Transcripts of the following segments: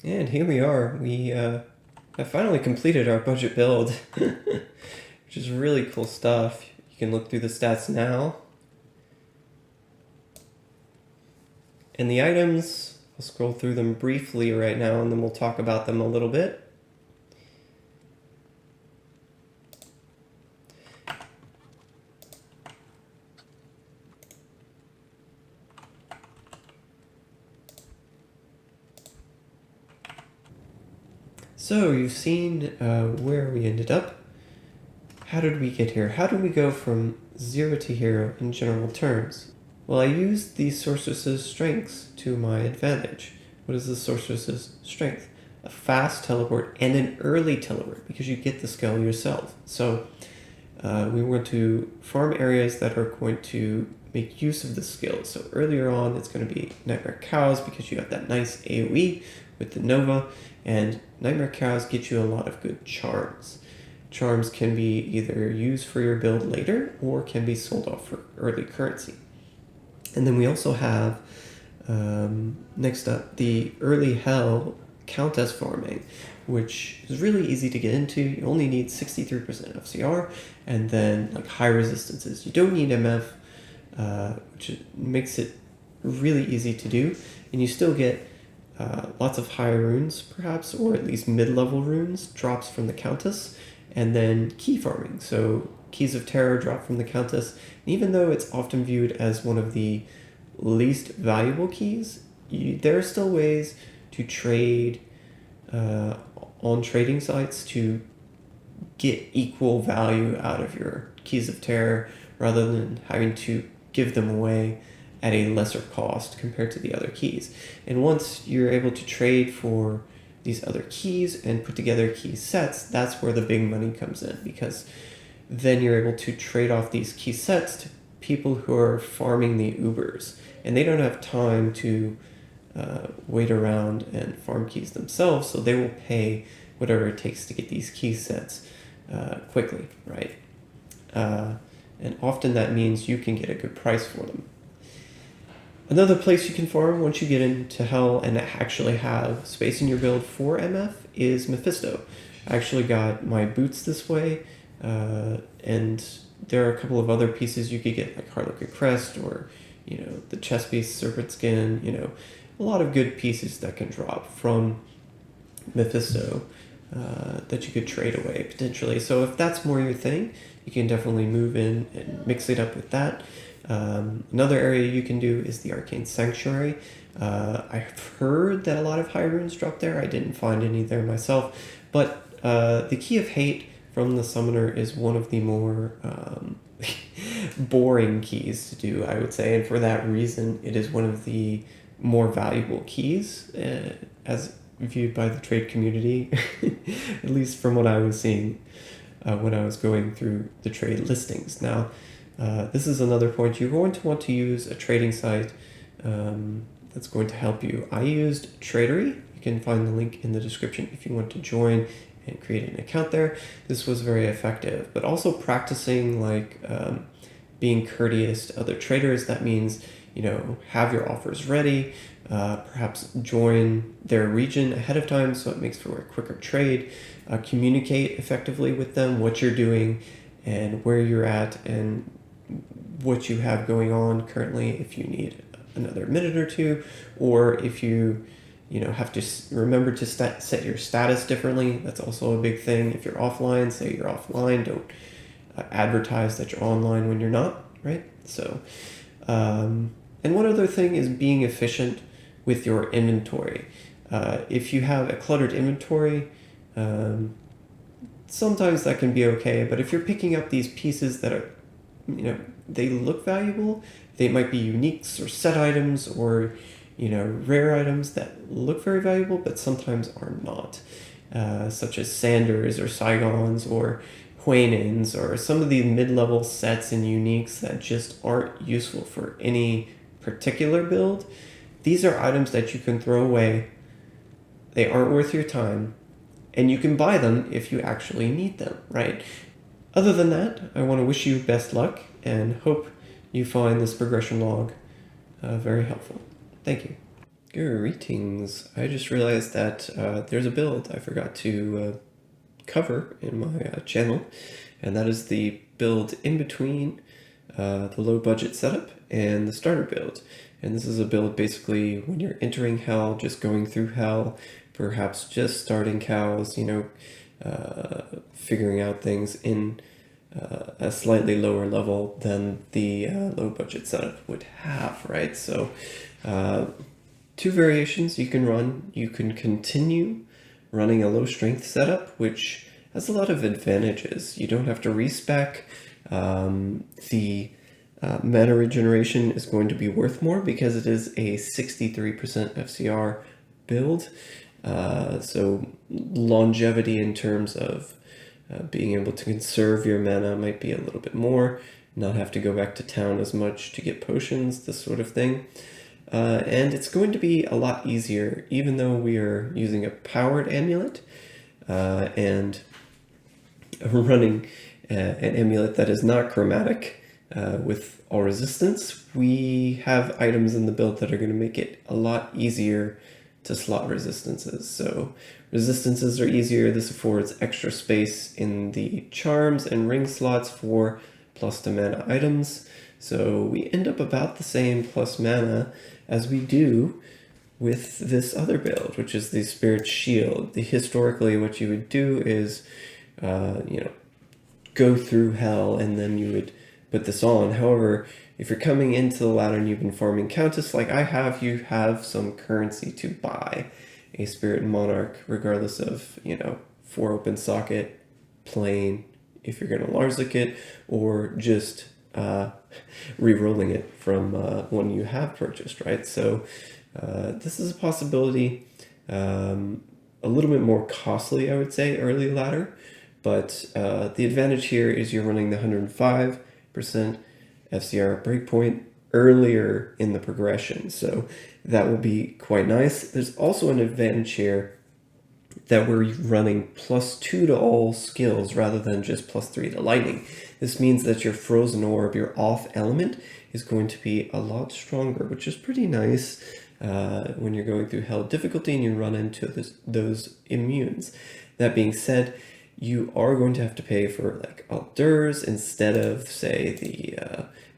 And here we are. We have finally completed our budget build, which is really cool stuff. You can look through the stats now. And the items, I'll scroll through them briefly right now and then we'll talk about them a little bit. So you've seen where we ended up. How did we get here? How did we go from 0 to hero in general terms? Well, I used the sorceress's strengths to my advantage. What is the sorceress's strength? A fast teleport and an early teleport, because you get the skill yourself. So we want to farm areas that are going to make use of the skill. So earlier on, it's going to be Nightmare Cows, because you have that nice AoE with the Nova, and Nightmare Cows get you a lot of good charms. Charms can be either used for your build later or can be sold off for early currency. And then we also have, next up, the early hell Countess farming, which is really easy to get into. You only need 63% FCR and then like high resistances. You don't need MF, which makes it really easy to do. And you still get lots of high runes, perhaps, or at least mid-level runes, drops from the Countess, and then key farming. So Keys of Terror drop from the Countess. And even though it's often viewed as one of the least valuable keys, there are still ways to trade on trading sites to get equal value out of your Keys of Terror rather than having to give them away at a lesser cost compared to the other keys. And once you're able to trade for these other keys and put together key sets, that's where the big money comes in, because then you're able to trade off these key sets to people who are farming the Ubers, and they don't have time to wait around and farm keys themselves, so they will pay whatever it takes to get these key sets quickly, right? And often that means you can get a good price for them. Another place you can farm once you get into Hell and actually have space in your build for MF is Mephisto. I actually got my boots this way, and there are a couple of other pieces you could get, like Harlequin Crest or, the chest piece, Serpent Skin, a lot of good pieces that can drop from Mephisto that you could trade away potentially. So if that's more your thing, you can definitely move in and mix it up with that. Another area you can do is the Arcane Sanctuary. I've heard that a lot of high runes drop there. I didn't find any there myself, but the Key of Hate from the Summoner is one of the more boring keys to do, I would say, and for that reason, it is one of the more valuable keys as viewed by the trade community, at least from what I was seeing when I was going through the trade listings. Now, this is another point. You're going to want to use a trading site that's going to help you. I used Tradery. You can find the link in the description if you want to join and create an account there. This was very effective, but also practicing being courteous to other traders. That means, have your offers ready, perhaps join their region ahead of time so it makes for a quicker trade, communicate effectively with them what you're doing and where you're at and what you have going on currently, if you need another minute or two, or if you have to remember to set your status differently. That's also a big thing. If you're offline, say you're offline, don't advertise that you're online when you're not, right? So and one other thing is being efficient with your inventory. If you have a cluttered inventory, sometimes that can be okay, but if you're picking up these pieces that are, they look valuable, they might be uniques or set items or, rare items that look very valuable, but sometimes are not, such as Sanders or Saigons or Huanins or some of these mid-level sets and uniques that just aren't useful for any particular build. These are items that you can throw away. They aren't worth your time, and you can buy them if you actually need them, right? Other than that, I want to wish you best luck and hope you find this progression log very helpful. Thank you. Good. Greetings. I just realized that there's a build I forgot to cover in my channel, and that is the build in between the low budget setup and the starter build. And this is a build basically when you're entering hell, just going through hell, perhaps just starting cows, figuring out things in a slightly lower level than the low budget setup would have, right? So two variations you can run. You can continue running a low strength setup, which has a lot of advantages. You don't have to respec. The mana regeneration is going to be worth more because it is a 63% FCR build. So longevity in terms of being able to conserve your mana might be a little bit more, not have to go back to town as much to get potions, this sort of thing. And it's going to be a lot easier, even though we are using a powered amulet and running an amulet that is not chromatic with all resistance. We have items in the build that are going to make it a lot easier to slot resistances. So resistances are easier. This affords extra space in the charms and ring slots for plus to mana items. So we end up about the same plus mana as we do with this other build, which is the Spirit Shield. Historically, what you would do is, go through hell and then you would put this on. However, if you're coming into the ladder and you've been farming Countess like I have, you have some currency to buy a Spirit Monarch, regardless of, 4 open socket, plain, if you're going to Larzik it, or just re-rolling it from one you have purchased, right? So this is a possibility, a little bit more costly, I would say, early ladder, but the advantage here is you're running the 105% FCR breakpoint earlier in the progression, so that will be quite nice. There's also an advantage here that we're running +2 to all skills rather than just +3 to lightning. This means that your frozen orb, your off element, is going to be a lot stronger, which is pretty nice when you're going through hell difficulty and you run into those immunes. That being said, you are going to have to pay for like Altars instead of, say, the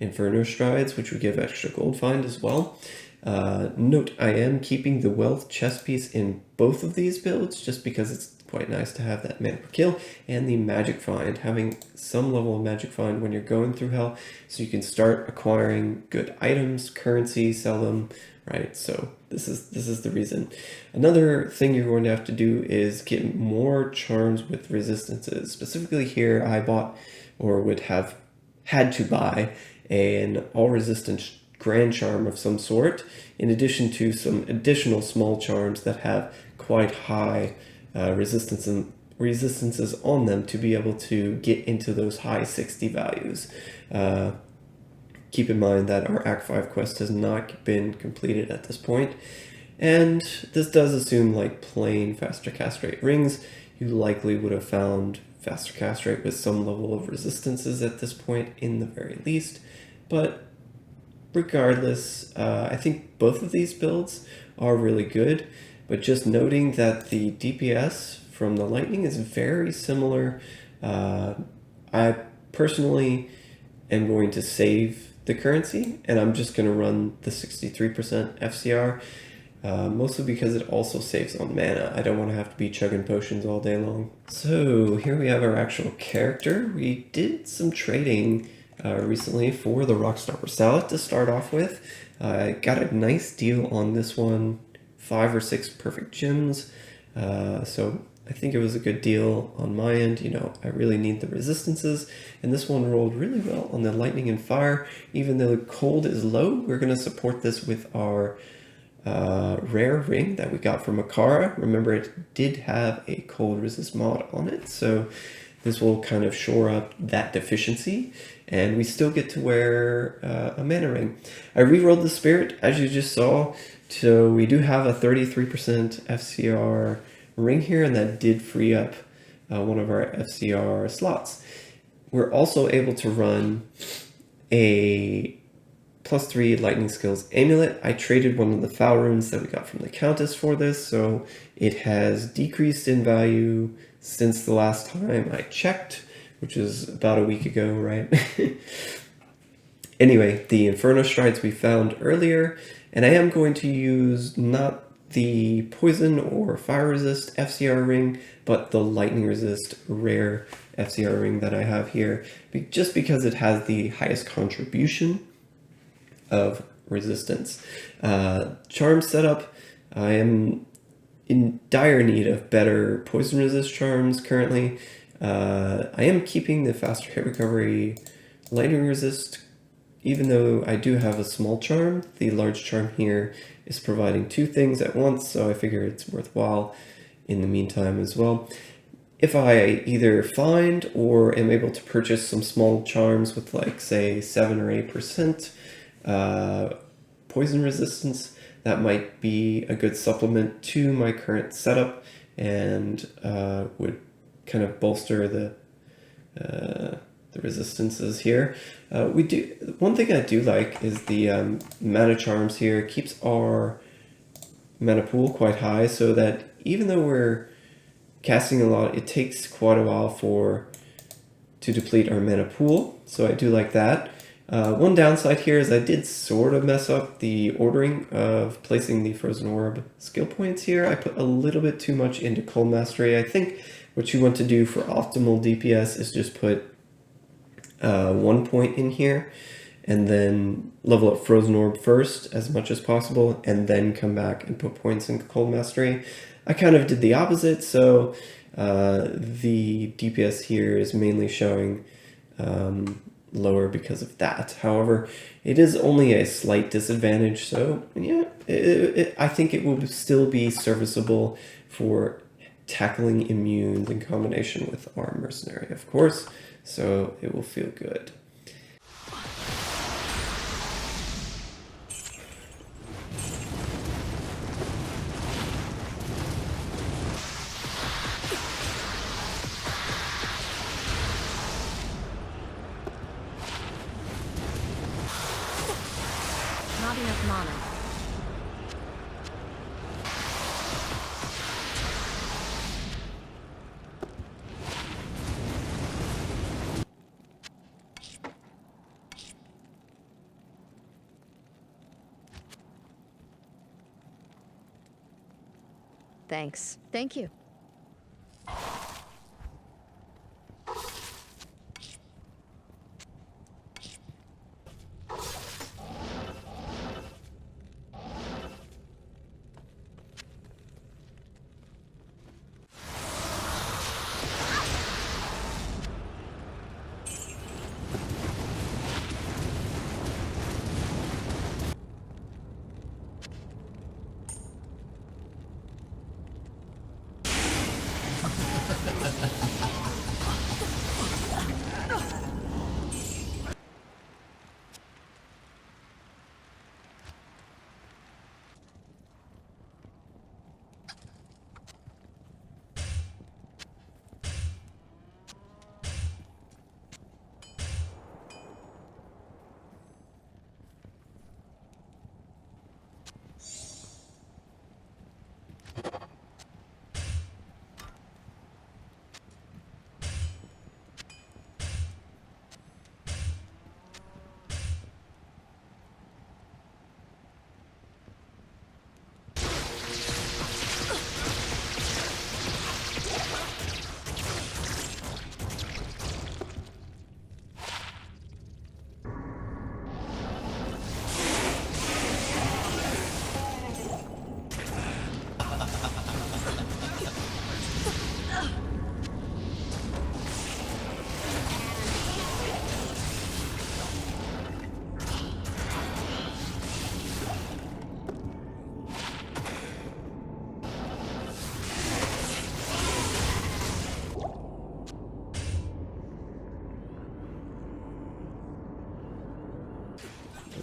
Inferno Strides, which would give extra gold find as well. Note, I am keeping the Wealth chest piece in both of these builds just because it's quite nice to have that mana per kill, and the Magic Find, having some level of Magic Find when you're going through hell so you can start acquiring good items, currency, sell them, right? So this is the reason. Another thing you're going to have to do is get more charms with resistances. Specifically here, I bought, or would have had to buy, an all resistance grand charm of some sort, in addition to some additional small charms that have quite high resistances on them to be able to get into those high 60 values. Keep in mind that our Act 5 quest has not been completed at this point, and this does assume like plain faster cast rate rings. You likely would have found faster cast rate with some level of resistances at this point in the very least, but regardless, I think both of these builds are really good, but just noting that the DPS from the Lightning is very similar. I personally am going to save the currency, and I'm just going to run the 63% FCR, mostly because it also saves on mana. I don't want to have to be chugging potions all day long. So here we have our actual character. We did some trading recently for the Rockstar Salad to start off with. I got a nice deal on this one, 5 or 6 perfect gems, so I think it was a good deal on my end. I really need the resistances, and this one rolled really well on the lightning and fire. Even though the cold is low, we're going to support this with our rare ring that we got from Akara. Remember, it did have a cold resist mod on it, so this will kind of shore up that deficiency, and we still get to wear a mana ring. I re-rolled the spirit, as you just saw, so we do have a 33% FCR ring here, and that did free up one of our FCR slots. We're also able to run a +3 lightning skills amulet. I traded one of the foul runes that we got from the Countess for this, so it has decreased in value since the last time I checked, which was about a week ago, right? Anyway, the Inferno Strides we found earlier, and I am going to use not the poison or fire resist FCR ring, but the lightning resist rare FCR ring that I have here, just because it has the highest contribution of resistance. Charm setup, I am in dire need of better poison resist charms currently. I am keeping the faster hit recovery lightning resist, even though I do have a small charm. The large charm here is providing two things at once, so I figure it's worthwhile in the meantime as well. If I either find or am able to purchase some small charms with like say 7 or 8% poison resistance, that might be a good supplement to my current setup and would kind of bolster the resistances here. One thing I do like is the mana charms here. It keeps our mana pool quite high, so that even though we're casting a lot, it takes quite a while to deplete our mana pool. So I do like that. One downside here is I did sort of mess up the ordering of placing the Frozen Orb skill points here. I put a little bit too much into Cold Mastery. I think what you want to do for optimal DPS is just put 1 point in here and then level up Frozen Orb first as much as possible and then come back and put points in Cold Mastery. I kind of did the opposite, so the DPS here is mainly showing lower because of that. However, it is only a slight disadvantage, so yeah, I think it will still be serviceable for tackling immunes in combination with our mercenary, of course, so it will feel good. Not enough mana. Thanks. Thank you.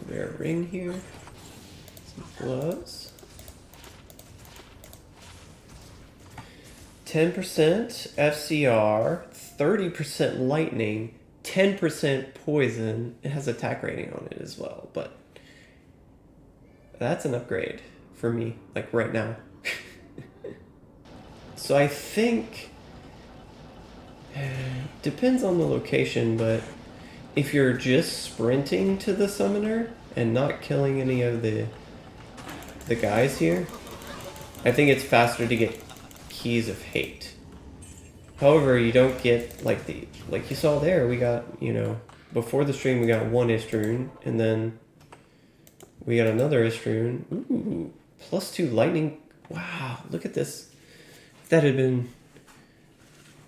Rare ring here, some gloves, 10% FCR, 30% lightning, 10% poison. It has attack rating on it as well, but That's an upgrade for me, like right now. So I think, depends on the location, but if you're just sprinting to the summoner and not killing any of the guys here, I think it's faster to get Keys of Hate. However, you don't get like you saw there, we got, you know, before the stream we got one Istrune, and then we got another Istrune. Ooh, +2 lightning. Wow, look at this. If that had been,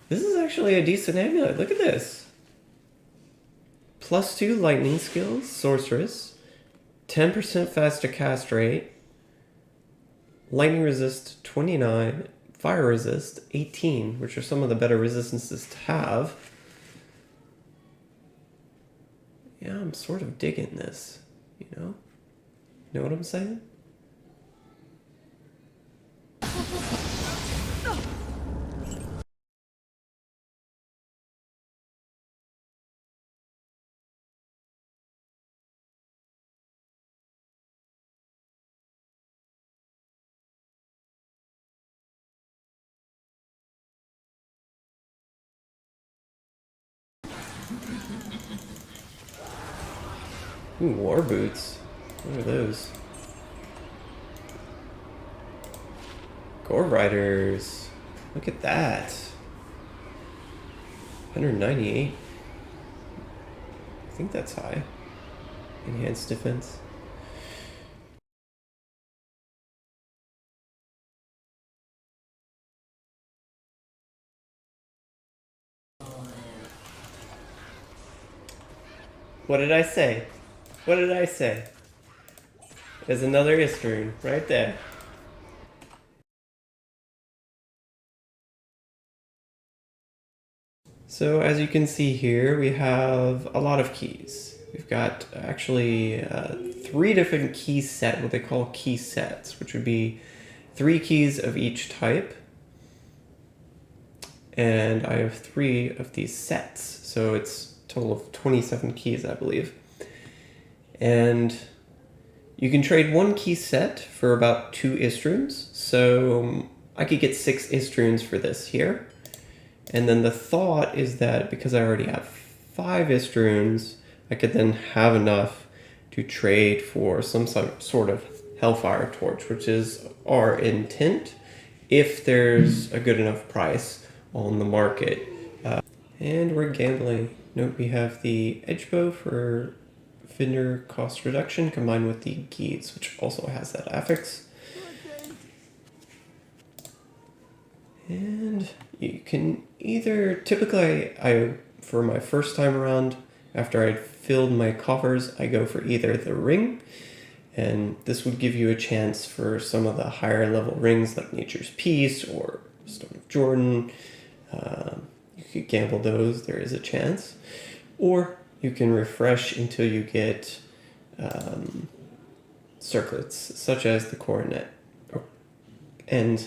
this is actually a decent amulet. Look at this. +2 lightning skills, sorceress, 10% faster cast rate, lightning resist 29, fire resist 18, which are some of the better resistances to have. Yeah, I'm sort of digging this, you know? Know what I'm saying? Ooh, war boots. What are those? Gore Riders. Look at that. 198. I think that's high. Enhanced defense. What did I say? What did I say? There's another Istrune right there. So as you can see here, we have a lot of keys. We've got actually 3 different key set, what they call key sets, which would be 3 keys of each type. And I have 3 of these sets, so it's a total of 27 keys, I believe. And you can trade 1 key set for about 2 Istrunes, so I could get 6 Istrunes for this here. And then the thought is that because I already have 5 Istrunes, I could then have enough to trade for some sort of Hellfire Torch, which is our intent if there's a good enough price on the market. And we're gambling. Note we have the Edge Bow for vendor cost reduction combined with the Geats, which also has that affix. And you can either, typically I for my first time around, after I'd filled my coffers, I go for either the ring, and this would give you a chance for some of the higher level rings like Nature's Peace or Stone of Jordan. You could gamble those, there is a chance. Or you can refresh until you get circlets, such as the coronet. And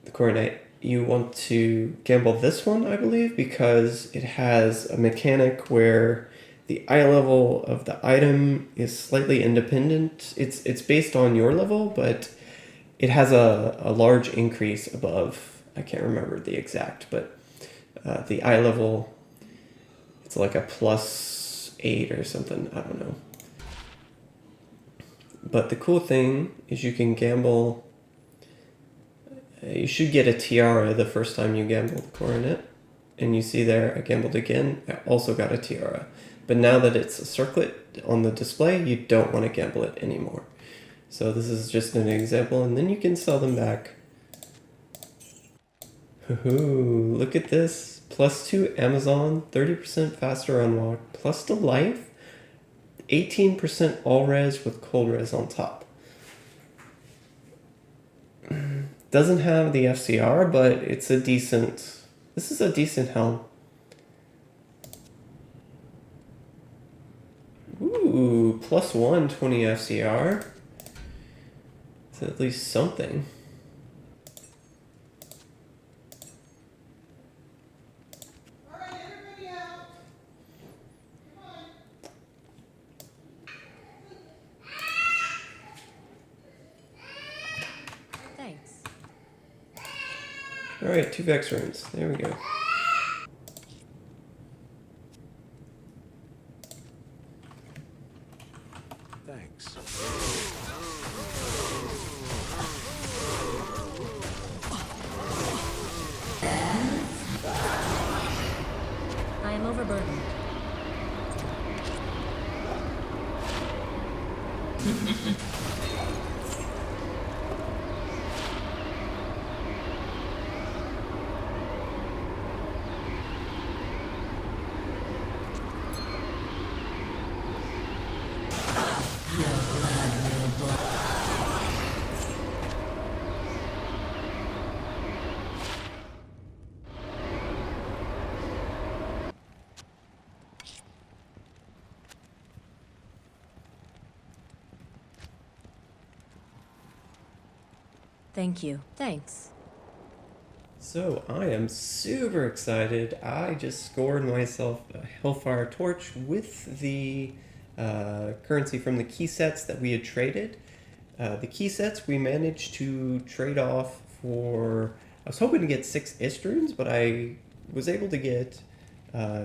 the coronet, you want to gamble this one, I believe, because it has a mechanic where the eye level of the item is slightly independent. It's based on your level, but it has a large increase above, I can't remember the exact, but the eye level, it's like a +8 or something, I don't know. But the cool thing is you can gamble. You should get a tiara the first time you gamble the coronet. And you see there, I gambled again, I also got a tiara. But now that it's a circlet on the display, you don't want to gamble it anymore. So this is just an example, and then you can sell them back. Ooh, look at this. +2 Amazon, 30% faster unlock, plus the life, 18% all res with cold res on top. Doesn't have the FCR, but it's a decent, this is a decent helm. Ooh, +1 20 FCR. It's at least something. Alright, 2 Vex runes. There we go. Thanks. I am overburdened. Thank you. Thanks. So I am super excited. I just scored myself a Hellfire Torch with the currency from the key sets that we had traded. The key sets we managed to trade off for... I was hoping to get 6 Istrunes, but I was able to get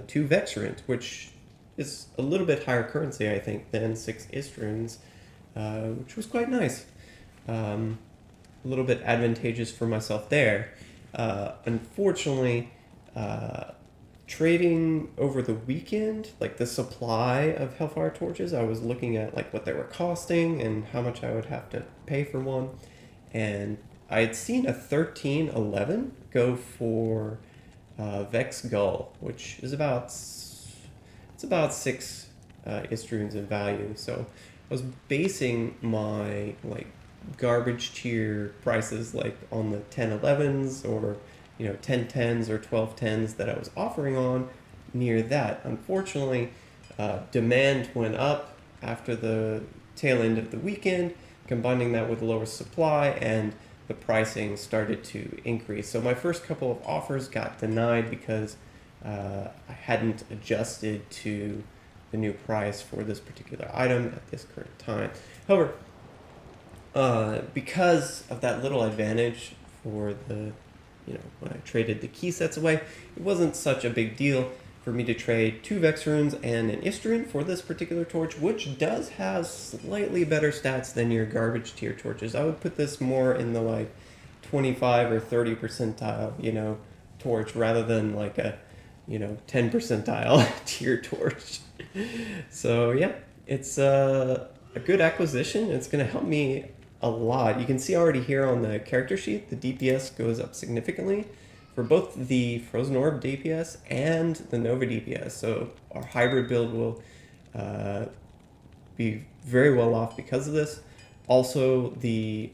2 Vex runes, which is a little bit higher currency, I think, than 6 Istrunes, which was quite nice. A little bit advantageous for myself there. Unfortunately, trading over the weekend, like the supply of Hellfire Torches, I was looking at like what they were costing and how much I would have to pay for one, and I had seen a 1311 go for Vex Gull, which is about 6 Istrunes in value. So I was basing my like garbage tier prices like on the 1011s or 1010s or 1210s that I was offering on near that. Unfortunately, demand went up after the tail end of the weekend, combining that with lower supply, and the pricing started to increase. So my first couple of offers got denied because I hadn't adjusted to the new price for this particular item at this current time. However, because of that little advantage for the, when I traded the key sets away, it wasn't such a big deal for me to trade 2 Vex runes and an Istrune for this particular torch, which does have slightly better stats than your garbage tier torches. I would put this more in the like 25 or 30 percentile, torch rather than like a, 10 percentile tier torch. So yeah, it's a good acquisition. It's going to help me a lot. You can see already here on the character sheet, the DPS goes up significantly for both the Frozen Orb DPS and the Nova DPS. So our hybrid build will be very well off because of this. Also, the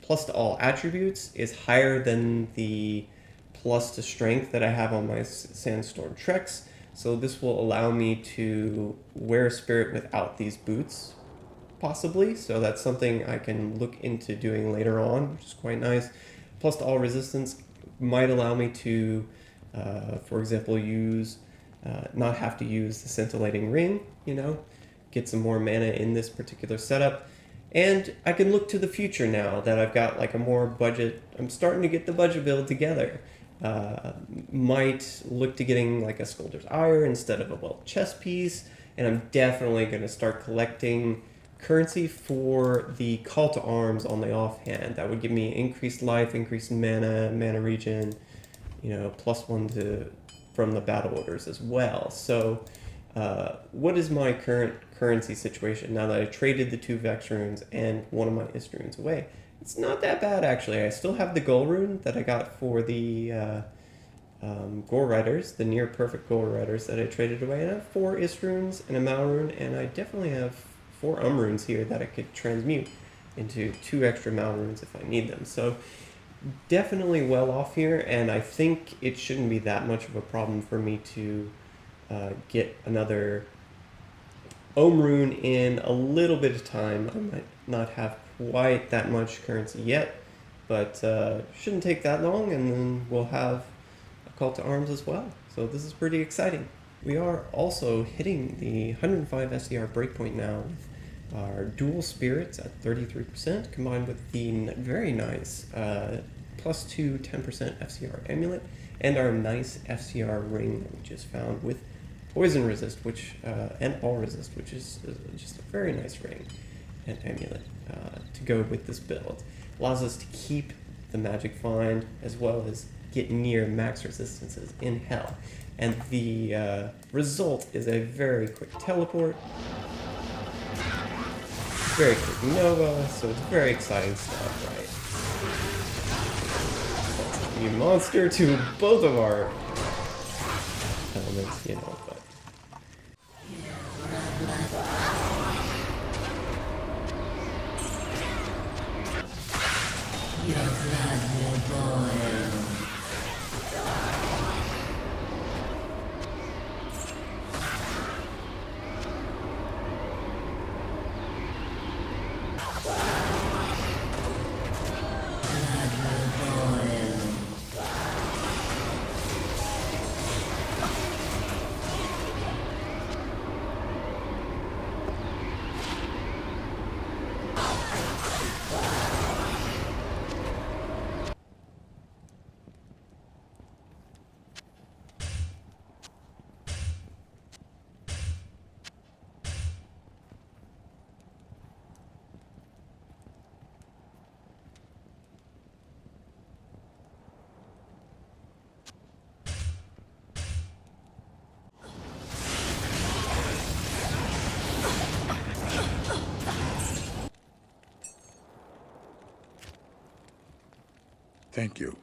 plus to all attributes is higher than the plus to strength that I have on my Sandstorm Treks. So this will allow me to wear Spirit without these boots, possibly. So that's something I can look into doing later on, which is quite nice. Plus to all resistance might allow me to, for example, not have to use the Scintillating Ring, get some more mana in this particular setup. And I can look to the future now that I've got like a more budget, I'm starting to get the budget build together. Might look to getting like a Scolder's Ire instead of a Welt chess piece, and I'm definitely going to start collecting currency for the Call to Arms on the offhand. That would give me increased life, increased mana regen, +1 from the battle orders as well. So what is my current currency situation now that I traded the 2 Vex runes and one of my Istrunes away? It's not that bad, actually. I still have the Gold rune that I got for the Gore Riders, the near perfect Gore Riders that I traded away. And I have 4 Istrunes and a Mal rune, and I definitely have 4 runes here that I could transmute into 2 extra Mal runes if I need them. So definitely well off here, and I think it shouldn't be that much of a problem for me to get another rune in a little bit of time. I might not have quite that much currency yet, but shouldn't take that long, and then we'll have a Call to Arms as well. So this is pretty exciting. We are also hitting the 105 SDR breakpoint now with our dual spirits at 33%, combined with the very nice +2 10% FCR Amulet, and our nice FCR ring that we just found with poison resist, which and all resist, which is just a very nice ring and amulet to go with this build. Allows us to keep the magic find as well as get near max resistances in hell. And the result is a very quick teleport, very quick Nova, so it's very exciting stuff, right? New monster to both of our elements, you know, but Thank you.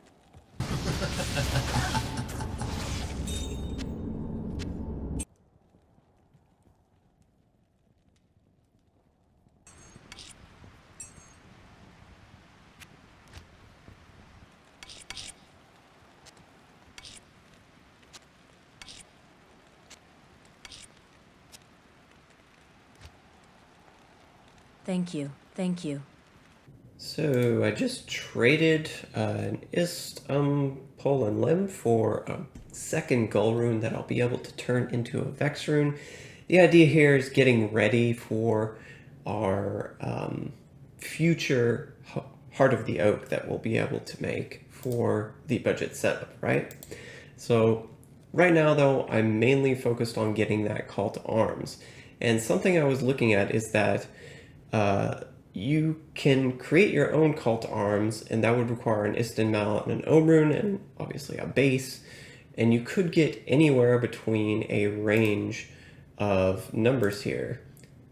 Thank you. Thank you. so I just traded an Ist, Pole, and Limb for a second Gull rune that I'll be able to turn into a Vex rune. The idea here is getting ready for our future Heart of the Oak that we'll be able to make for the budget setup, right? So right now, though, I'm mainly focused on getting that call to arms. And something I was looking at is that you can create your own call to arms, and that would require an Istin Mallet and an Ohm rune, and obviously a base. And you could get anywhere between a range of numbers here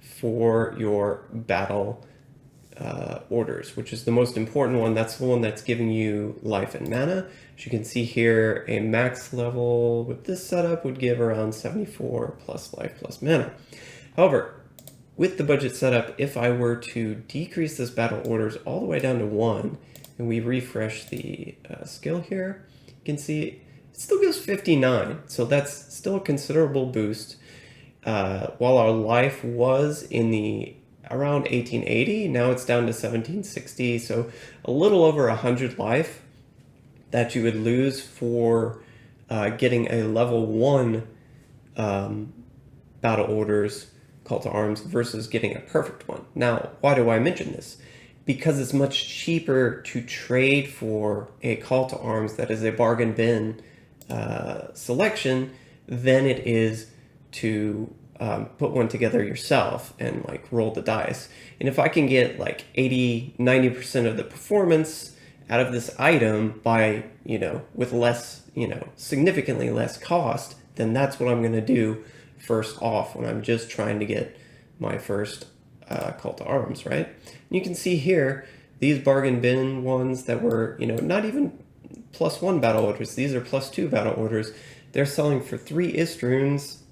for your battle orders, which is the most important one. That's the one that's giving you life and mana. As you can see here, a max level with this setup would give around 74 plus life plus mana. However, with the budget setup, if I were to decrease this battle orders all the way down to 1, and we refresh the skill here, you can see it still gives 59. So that's still a considerable boost. While our life was in the around 1880, now it's down to 1760. So a little over 100 life that you would lose for getting a level 1 battle orders call to arms versus getting a perfect one. Now, why do I mention this? Because it's much cheaper to trade for a call to arms that is a bargain bin selection than it is to put one together yourself and like roll the dice. And if I can get like 80-90% of the performance out of this item by, with less, significantly less cost, then that's what I'm going to do first off when I'm just trying to get my first call to arms, right? And you can see here, these bargain bin ones that were, not even +1 battle orders, these are +2 battle orders. They're selling for 3 Ist runes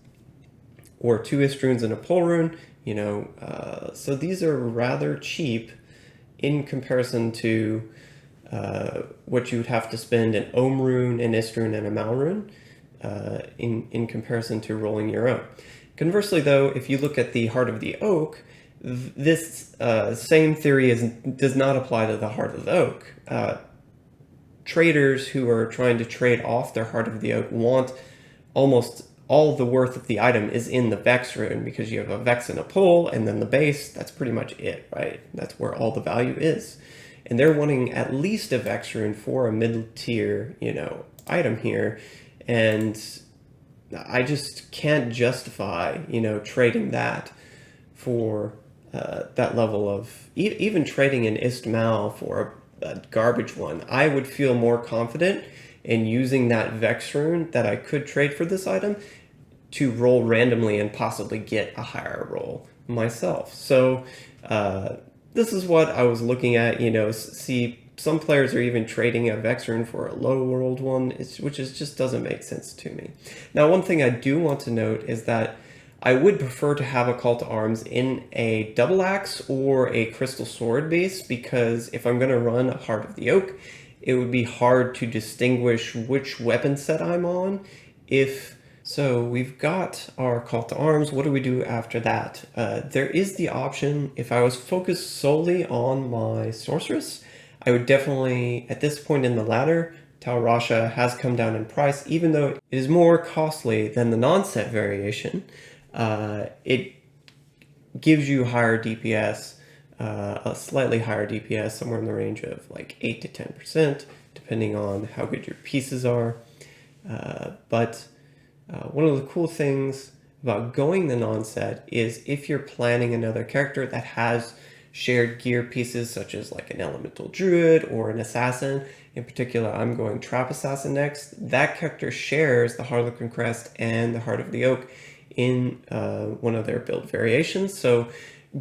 or 2 Ist runes and a pole rune, so these are rather cheap in comparison to what you would have to spend an Ohm rune, an Ist rune, and a Mal rune. In comparison to rolling your own. Conversely, though, if you look at the Heart of the Oak, this same theory does not apply to the Heart of the Oak. Traders who are trying to trade off their Heart of the Oak want almost all the worth of the item is in the Vex rune, because you have a Vex and a Pole, and then the base, that's pretty much it, right? That's where all the value is. and they're wanting at least a Vex rune for a mid-tier, item here, and I just can't justify, trading that for that level of even trading an Istmal for a garbage one. I would feel more confident in using that Vex rune that I could trade for this item to roll randomly and possibly get a higher roll myself. So this is what I was looking at. See, some players are even trading a Vex rune for a low rolled one, which just doesn't make sense to me. Now, one thing I do want to note is that I would prefer to have a Call to Arms in a double axe or a crystal sword base, because if I'm going to run a Heart of the Oak, it would be hard to distinguish which weapon set I'm on. So we've got our Call to Arms. What do we do after that? There is the option, if I was focused solely on my Sorceress, I would definitely, at this point in the ladder, Tal Rasha has come down in price, even though it is more costly than the non-set variation. It gives you higher DPS, a slightly higher DPS, somewhere in the range of like 8 to 10%, depending on how good your pieces are. But one of the cool things about going the non-set is if you're planning another character that has shared gear pieces, such as like an Elemental Druid or an Assassin. In particular, I'm going Trap Assassin next. That character shares the Harlequin Crest and the Heart of the Oak in one of their build variations. So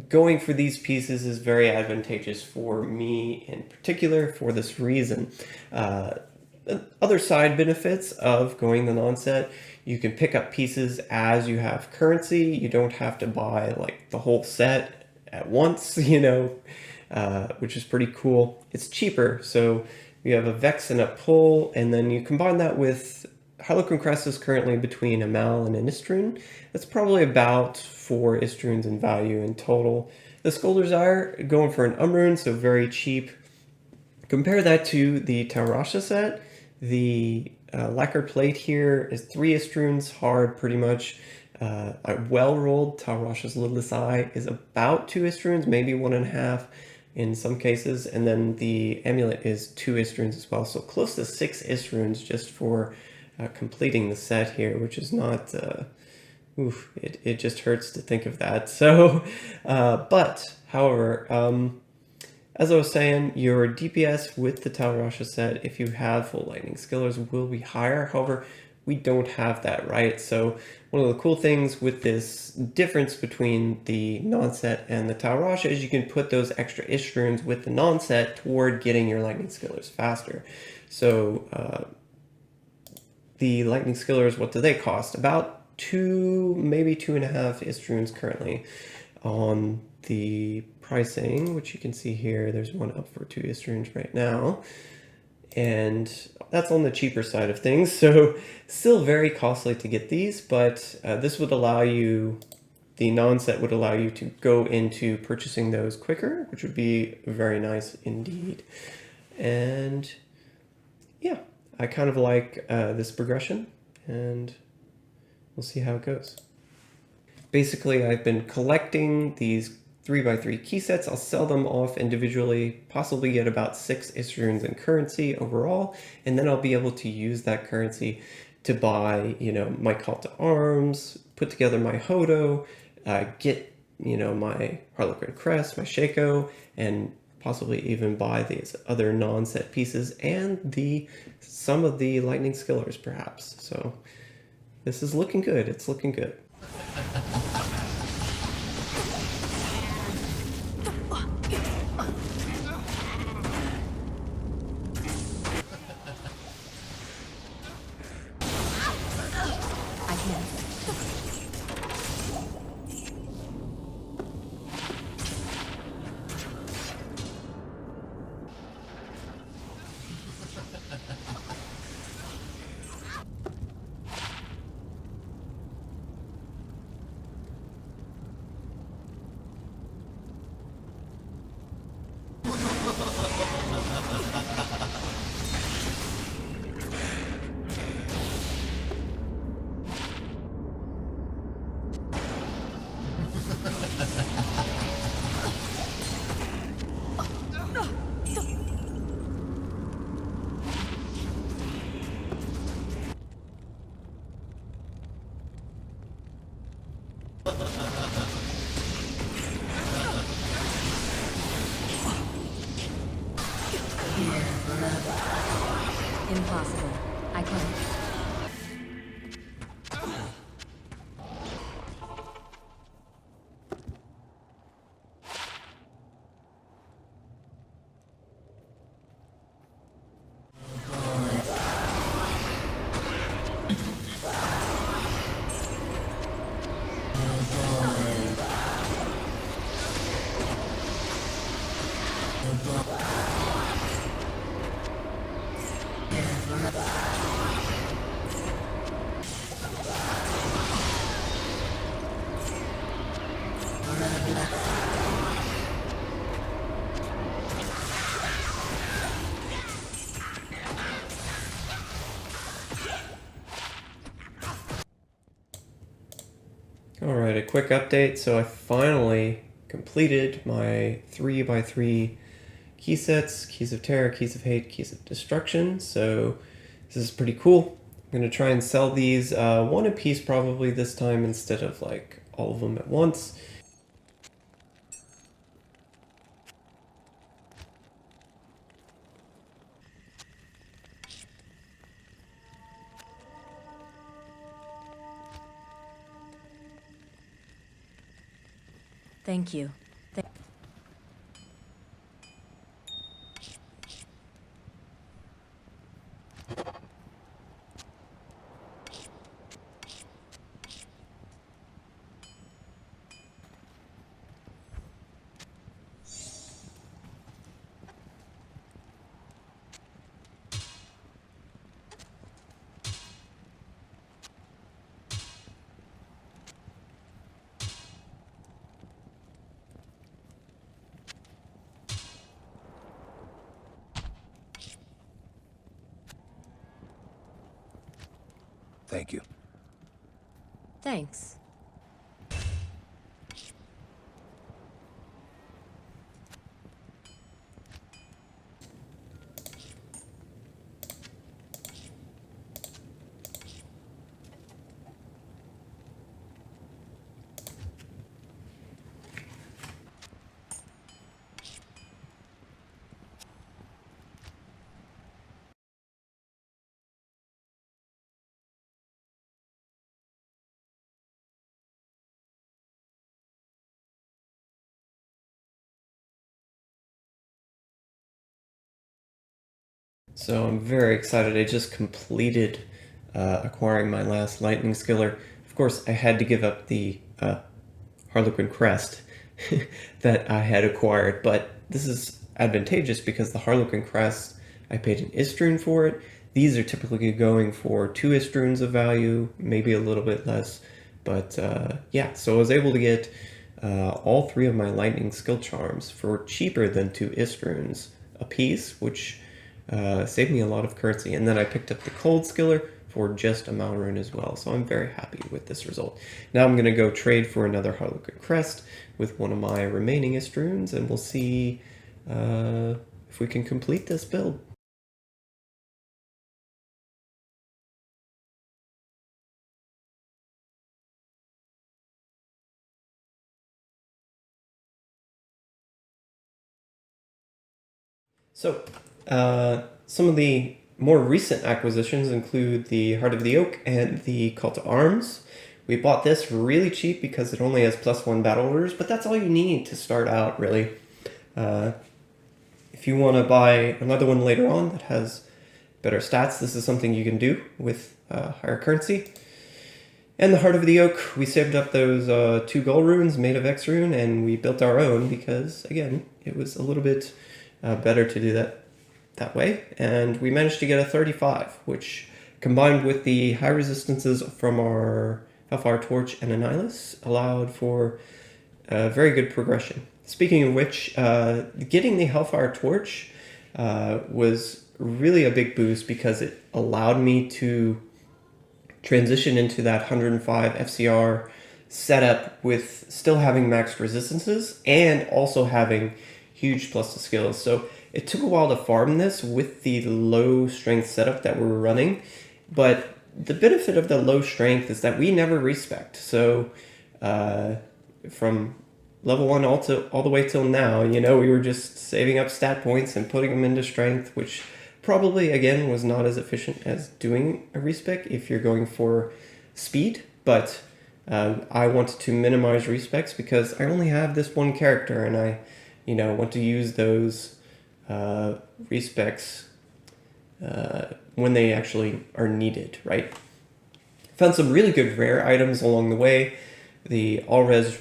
going for these pieces is very advantageous for me in particular for this reason. Other side benefits of going the non-set: you can pick up pieces as you have currency. You don't have to buy like the whole set at once, which is pretty cool. It's cheaper, so you have a Vex and a Pull, and then you combine that with Harlequin Crest is currently between a Mal and an Istrun. That's probably about 4 Istruns in value in total. The Scolders are going for an Umrune, so very cheap. Compare that to the Tal Rasha set. The lacquered plate here is 3 Istruns hard, pretty much. A well-rolled Tal Rasha's Littlest Eye is about 2 Istruns, maybe 1.5 in some cases, and then the Amulet is 2 Istruns as well, so close to 6 Istruns just for completing the set here, which is not, it just hurts to think of that. So, however, as I was saying, your DPS with the Tal Rasha set, if you have full lightning skillers, will be higher. However, we don't have that, right? So one of the cool things with this difference between the non-set and the Tal Rasha is you can put those extra Istruns with the non-set toward getting your lightning skillers faster. So the lightning skillers, what do they cost? About 2, maybe 2.5 Istruns currently on the pricing, which you can see here. There's one up for 2 Istruns right now, and that's on the cheaper side of things, so still very costly to get these, but this would allow you, the non-set would allow you to go into purchasing those quicker, which would be very nice indeed. And yeah, I kind of like this progression, and we'll see how it goes. Basically, I've been collecting these 3x3 key sets. I'll sell them off individually, possibly get about 6 Istruns in currency overall, and then I'll be able to use that currency to buy, my Call to Arms, put together my Hodo, get, my Harlequin Crest, my Shaco, and possibly even buy these other non-set pieces and some of the lightning skillers perhaps. So this is looking good. It's looking good. Impossible. I can't. Alright, a quick update. So I finally completed my 3x3 key sets, Keys of Terror, Keys of Hate, Keys of Destruction. So this is pretty cool. I'm going to try and sell these one a piece probably this time instead of like all of them at once. Thank you. Thank you. Thanks. So I'm very excited. I just completed acquiring my last lightning skiller. Of course, I had to give up the Harlequin crest that I had acquired, but this is advantageous because the Harlequin crest, I paid an Istrune for it. These are typically going for 2 Istrunes of value, maybe a little bit less, but yeah, so I was able to get all 3 of my lightning skill charms for cheaper than 2 Istrunes a piece, which saved me a lot of currency. And then I picked up the cold skiller for just a Malrune as well, so I'm very happy with this result. Now I'm going to go trade for another Harlequin crest with one of my remaining Istrunes, and we'll see if we can complete this build. So, some of the more recent acquisitions include the Heart of the Oak and the Call to Arms. We bought this really cheap because it only has +1 battle orders, but that's all you need to start out, really. If you want to buy another one later on that has better stats, this is something you can do with higher currency. And the Heart of the Oak, we saved up those 2 gold runes made of X rune, and we built our own because, again, it was a little bit better to do that way. And we managed to get a 35, which, combined with the high resistances from our Hellfire Torch and Annihilus, allowed for very good progression. Speaking of which, getting the Hellfire Torch was really a big boost because it allowed me to transition into that 105 FCR setup with still having maxed resistances and also having huge plus to skills. So it took a while to farm this with the low strength setup that we were running, but the benefit of the low strength is that we never respect. So from level 1 all the way till now. You know, we were just saving up stat points and putting them into strength, which probably, again, was not as efficient as doing a respec if you're going for speed, but I wanted to minimize respecs because I only have this one character, and I, you know, want to use those respecs when they actually are needed, right? Found some really good rare items along the way. The all-res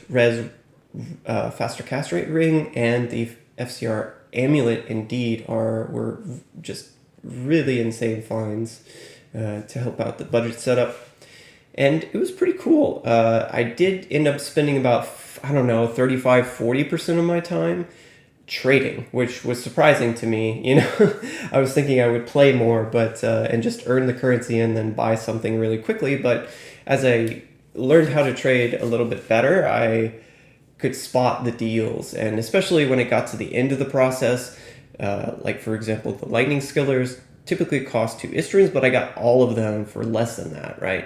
faster cast rate ring and the FCR Amulet indeed were just really insane finds to help out the budget setup. And it was pretty cool. I did end up spending about, I don't know, 35-40% of my time trading, which was surprising to me. You know, I was thinking I would play more, but and just earn the currency and then buy something really quickly. But as I learned how to trade a little bit better, I could spot the deals, and especially when it got to the end of the process, like for example, the lightning skillers typically cost 2 Istruns, but I got all of them for less than that, right?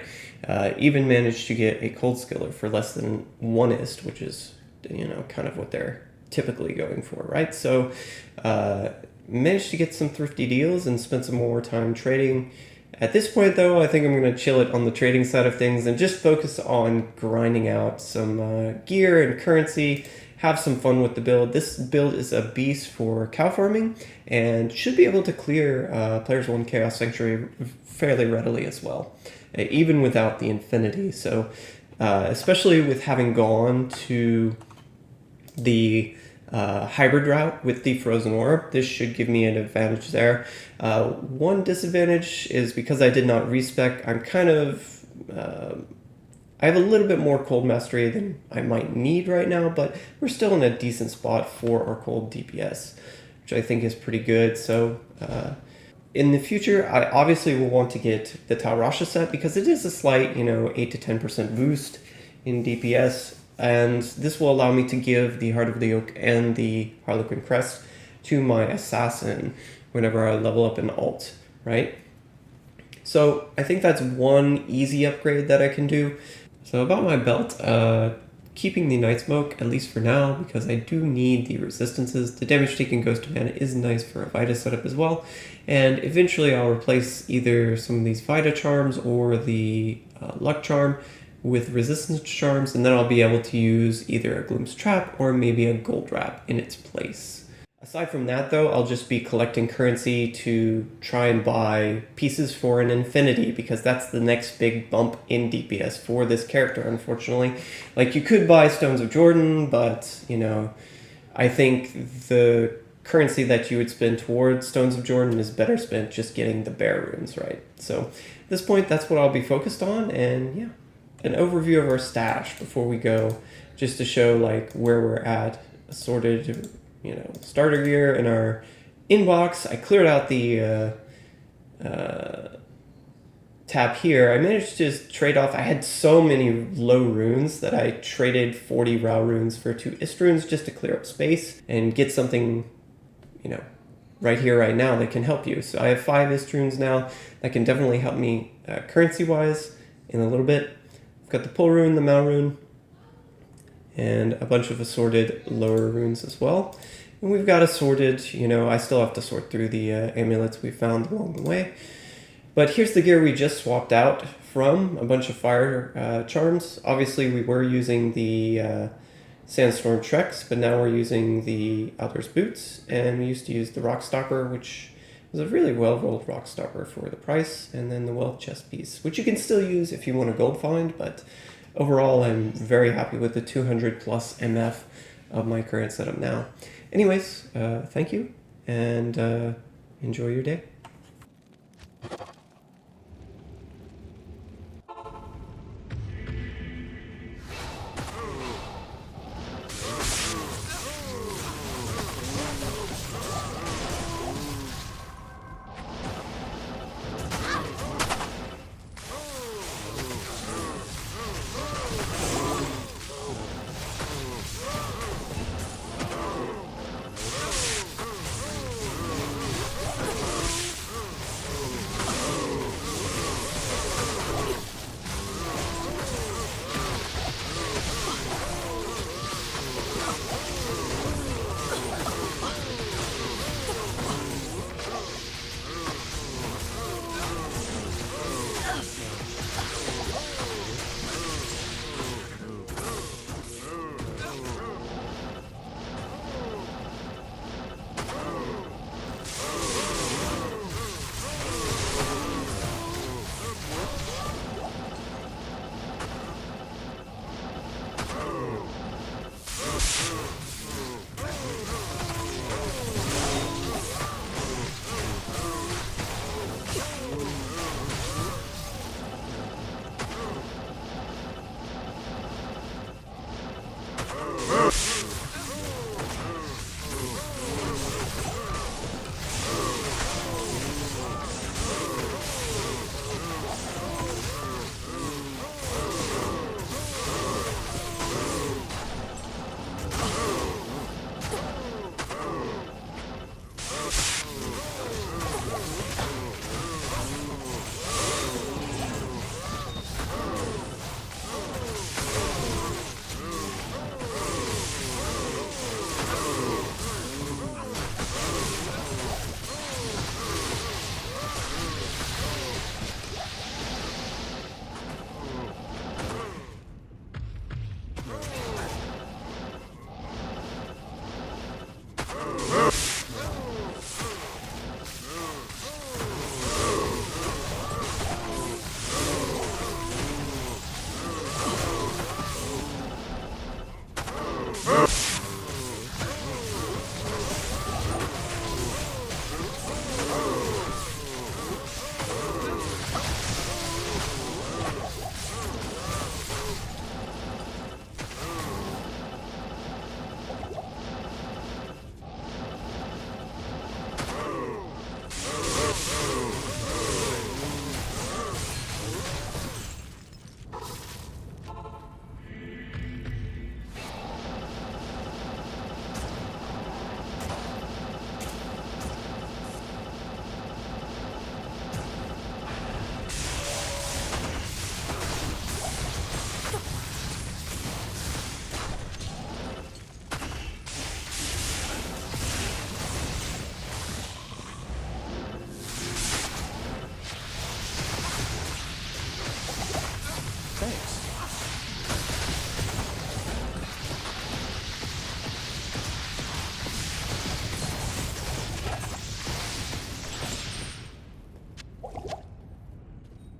Even managed to get a cold skiller for less than 1 Ist, which is, you know, kind of what they're typically going for, right? So managed to get some thrifty deals and spent some more time trading. At this point, though, I think I'm going to chill it on the trading side of things and just focus on grinding out some gear and currency, have some fun with the build. This build is a beast for cow farming and should be able to clear Players 1 Chaos Sanctuary fairly readily as well, even without the Infinity. So especially with having gone to the hybrid route with the Frozen Orb, this should give me an advantage there. One disadvantage is because I did not respec, I'm kind of I have a little bit more cold mastery than I might need right now, but we're still in a decent spot for our cold DPS, which I think is pretty good. So in the future, I obviously will want to get the Taurasha set because it is a slight, you know, 8 to 10% boost in DPS. And this will allow me to give the Heart of the Oak and the Harlequin Crest to my assassin whenever I level up an alt, right? So I think that's one easy upgrade that I can do. So about my belt, keeping the Night Smoke, at least for now, because I do need the resistances. The damage taking Ghost of Mana is nice for a Vita setup as well. And eventually I'll replace either some of these Vita charms or the Luck charm with resistance charms, and then I'll be able to use either a Gloom's Trap or maybe a Gold Wrap in its place. Aside from that, though, I'll just be collecting currency to try and buy pieces for an Infinity, because that's the next big bump in DPS for this character, unfortunately. Like, you could buy Stones of Jordan, but, you know, I think the currency that you would spend towards Stones of Jordan is better spent just getting the bear runes, right? So, at this point, that's what I'll be focused on, and yeah. An overview of our stash before we go, just to show like where we're at, assorted, you know, starter gear in our inbox. I cleared out the tab here. I managed to just trade off. I had so many low runes that I traded 40 Rao runes for 2 Ist runes just to clear up space and get something, you know, right here, right now that can help you. So I have 5 Ist runes now that can definitely help me currency-wise in a little bit. Got the Pull Rune, the Mal Rune, and a bunch of assorted lower runes as well. And we've got assorted, you know, I still have to sort through the amulets we found along the way. But here's the gear we just swapped out from, a bunch of fire charms. Obviously, we were using the Sandstorm Treks, but now we're using the Outdoors Boots, and we used to use the Rock Stopper, which was a really well-rolled Rock Stopper for the price, and then the Wealth Chest piece, which you can still use if you want a gold find, but overall I'm very happy with the 200 plus MF of my current setup now. Anyways, thank you, and enjoy your day.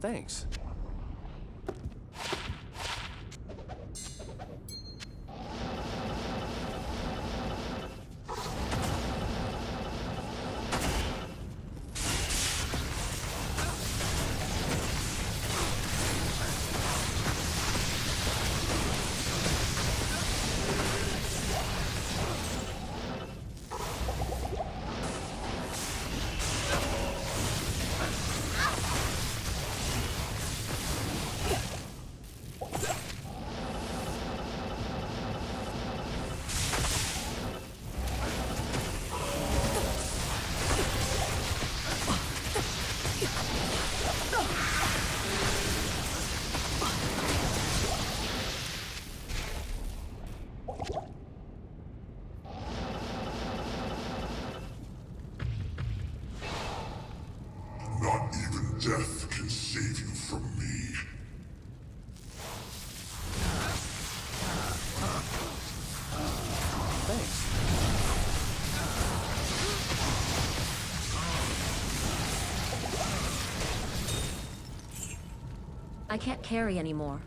Thanks. Not even death can save you from me. Thanks. I can't carry anymore.